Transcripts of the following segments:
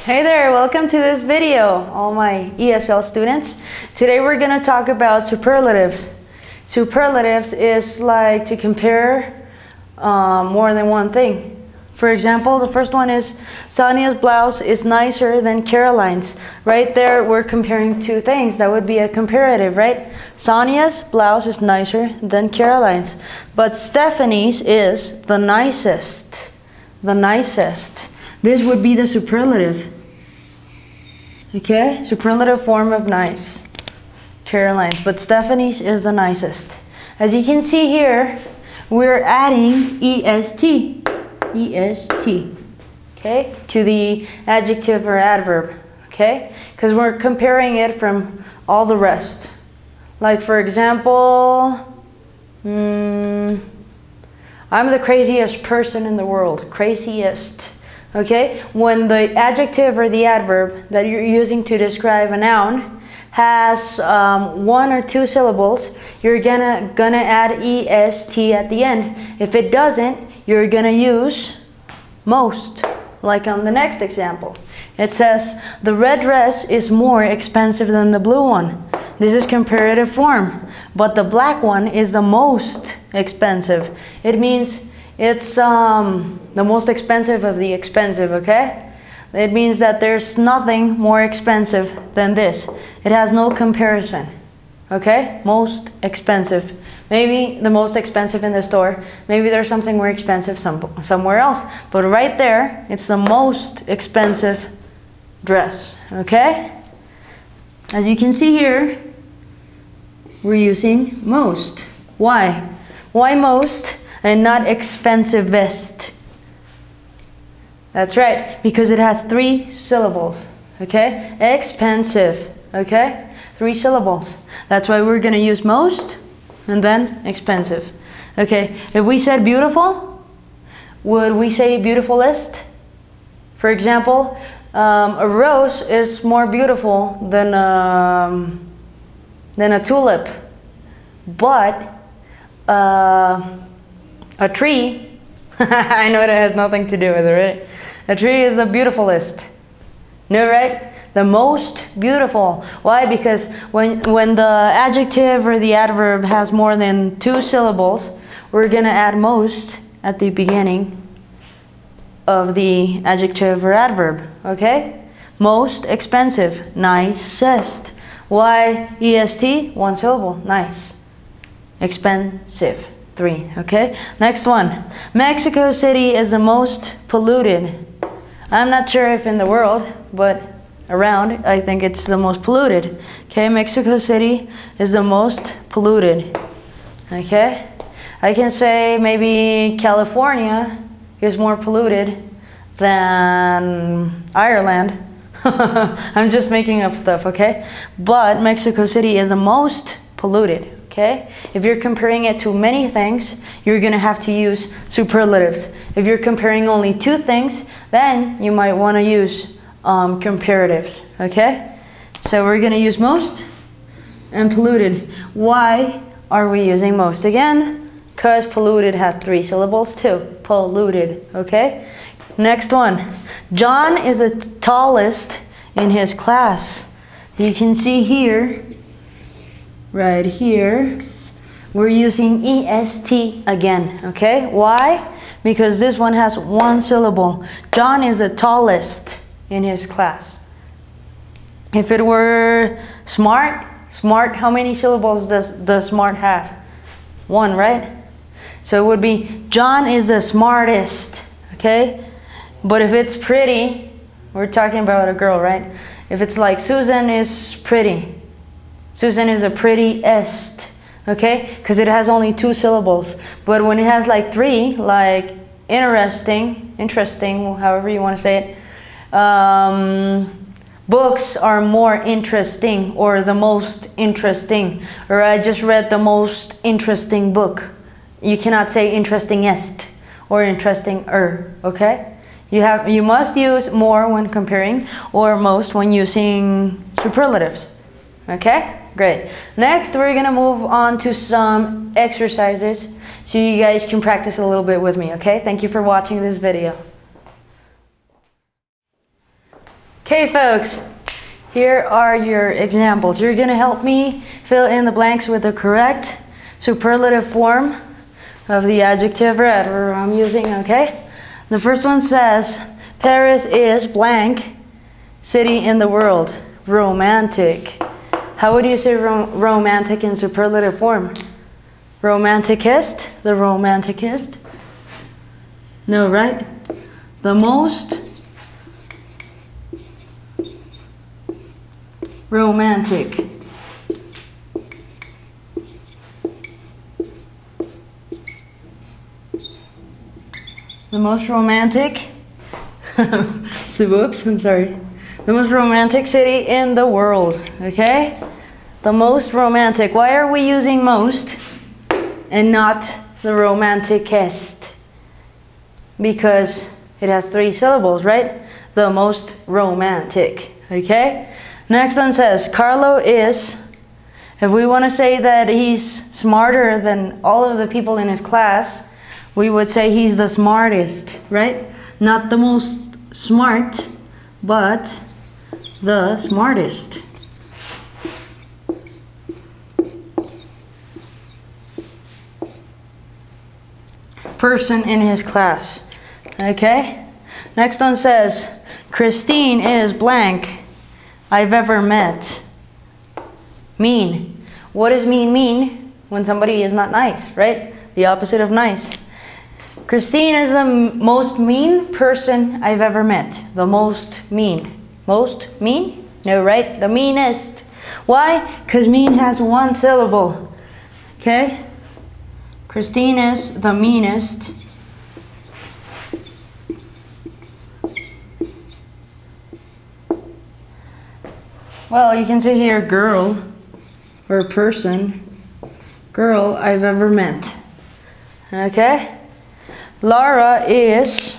Hey there, welcome to this video, all my ESL students. Today we're going to talk about superlatives. Superlatives is like to compare more than one thing. For example, the first one is Sonia's blouse is nicer than Caroline's. Right there we're comparing two things. That would be a comparative, right? Sonia's blouse is nicer than Caroline's. But Stephanie's is the nicest. The nicest. This would be the superlative. Okay? Superlative form of nice. Caroline's. But Stephanie's is the nicest. As you can see here, we're adding est. EST, okay, to the adjective or adverb, okay, because we're comparing it from all the rest. Like for example, I'm the craziest person in the world. Craziest, okay. When the adjective or the adverb that you're using to describe a noun has one or two syllables, you're gonna add est at the end. If it doesn't, you're gonna use most, like on the next example. It says, the red dress is more expensive than the blue one. This is comparative form, but the black one is the most expensive. It means it's the most expensive of the expensive, okay? It means that there's nothing more expensive than this. It has no comparison, okay? Most expensive. Maybe the most expensive in the store. Maybe there's something more expensive somewhere else. But right there, it's the most expensive dress, okay? As you can see here, we're using most. Why? Why most and not expensivest? That's right, because it has 3 syllables, okay? Expensive, okay? 3 syllables. That's why we're gonna use most and then expensive. Okay, if we said beautiful, would we say beautifulest? For example, a rose is more beautiful than a tulip, but a tree, I know that has nothing to do with it, right? A tree is the beautifulest. No, right? The most beautiful. Why? Because when the adjective or the adverb has more than 2 syllables, we're gonna add most at the beginning of the adjective or adverb, okay? Most expensive, nicest. Why est? 1 syllable, nice. Expensive, 3, okay? Next one. Mexico City is the most polluted. I'm not sure if in the world, but around, I think it's the most polluted. Okay, Mexico City is the most polluted. Okay, I can say maybe California is more polluted than Ireland. I'm just making up stuff, okay? But Mexico City is the most polluted, okay? If you're comparing it to many things, you're gonna have to use superlatives. If you're comparing only 2 things, then you might wanna use comparatives, okay? So we're gonna use most and polluted. Why are we using most again? Because polluted has 3 syllables too. Polluted, okay? Next one. John is the tallest in his class. You can see here, right here, we're using est again, okay? Why? Because this one has 1 syllable. John is the tallest in his class. If it were smart, how many syllables does smart have? 1, right? So it would be John is the smartest, okay? But if it's pretty, we're talking about a girl, right? If it's like Susan is pretty, Susan is the prettiest, okay? Because it has only 2 syllables. But when it has like 3, like interesting, however you want to say it, books are more interesting, or the most interesting, or I just read the most interesting book. You cannot say interestingest or interesting-er, okay? You must use more when comparing, or most when using superlatives, okay? Great. Next, we're gonna move on to some exercises so you guys can practice a little bit with me, okay? Thank you for watching this video. Okay, folks, here are your examples. You're gonna help me fill in the blanks with the correct superlative form of the adjective or adverb I'm using, okay? The first one says, Paris is blank city in the world. Romantic. How would you say romantic in superlative form? Romanticist? The romanticist? No, right? The most romantic. The most romantic. So, whoops, I'm sorry. The most romantic city in the world, okay? The most romantic. Why are we using most and not the romanticest? Because it has 3 syllables, right? The most romantic, okay? Next one says, Carlo is, if we want to say that he's smarter than all of the people in his class, we would say he's the smartest, right? Not the most smart, but the smartest. Person in his class, okay? Next one says, Christine is blank I've ever met. Mean. What does mean when somebody is not nice, right? The opposite of nice. Christine is the most mean person I've ever met. The most mean. Most mean? No, right? The meanest. Why? Because mean has 1 syllable. Okay? Christine is the meanest. Well, you can say here girl or person. Girl I've ever met. Okay? Laura is,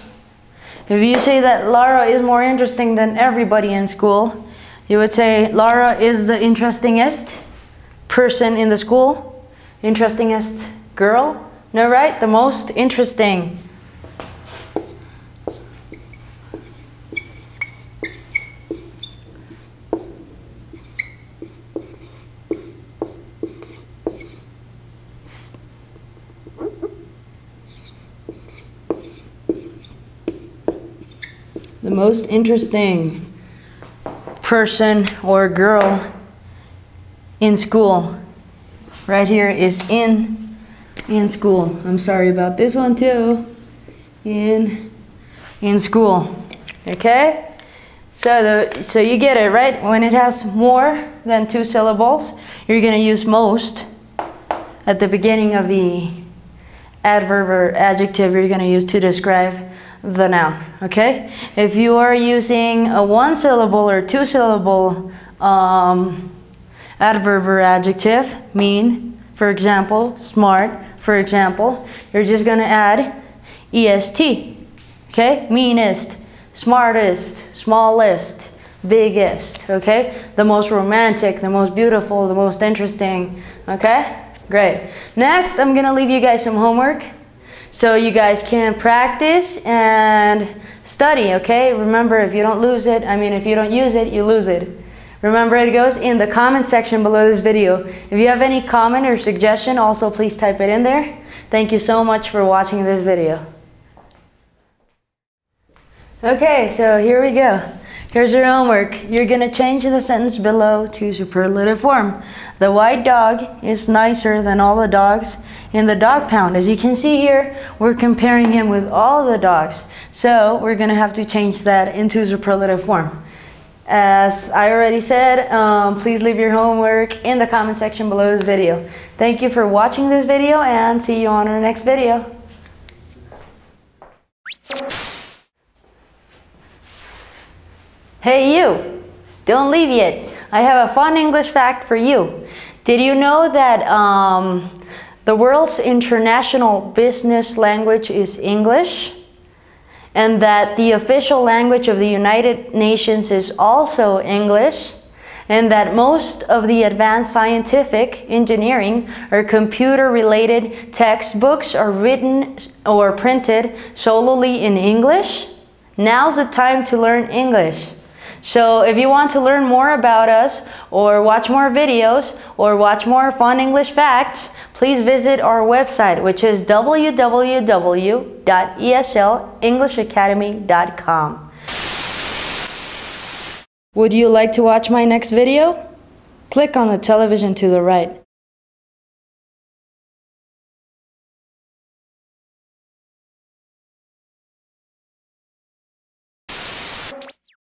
if you say that Laura is more interesting than everybody in school, you would say Laura is the interestingest person in the school. Interestingest girl. No, right? The most interesting. The most interesting person or girl in school. Right here is in school. I'm sorry about this one too. In school. Okay? So you get it, right? When it has more than 2 syllables, you're going to use most at the beginning of the adverb or adjective you're going to use to describe the noun, okay? If you are using a 1 syllable or 2 syllable adverb or adjective, mean, for example, smart, for example, you're just gonna add est, okay? Meanest, smartest, smallest, biggest, okay? The most romantic, the most beautiful, the most interesting, okay? Great. Next, I'm gonna leave you guys some homework so you guys can practice and study, okay? Remember, if you don't lose it, if you don't use it, you lose it. Remember, it goes in the comment section below this video. If you have any comment or suggestion, also please type it in there. Thank you so much for watching this video. Okay, so here we go. Here's your homework. You're gonna change the sentence below to superlative form. The white dog is nicer than all the dogs in the dog pound. As you can see here, we're comparing him with all the dogs. So we're gonna have to change that into superlative form. As I already said, please leave your homework in the comment section below this video. Thank you for watching this video and see you on our next video. Hey you, don't leave yet. I have a fun English fact for you. Did you know that the world's international business language is English? And that the official language of the United Nations is also English? And that most of the advanced scientific, engineering, or computer-related textbooks are written or printed solely in English? Now's the time to learn English. So if you want to learn more about us, or watch more videos, or watch more fun English facts, please visit our website, which is www.eslenglishabacademy.com. Would you like to watch my next video? Click on the television to the right.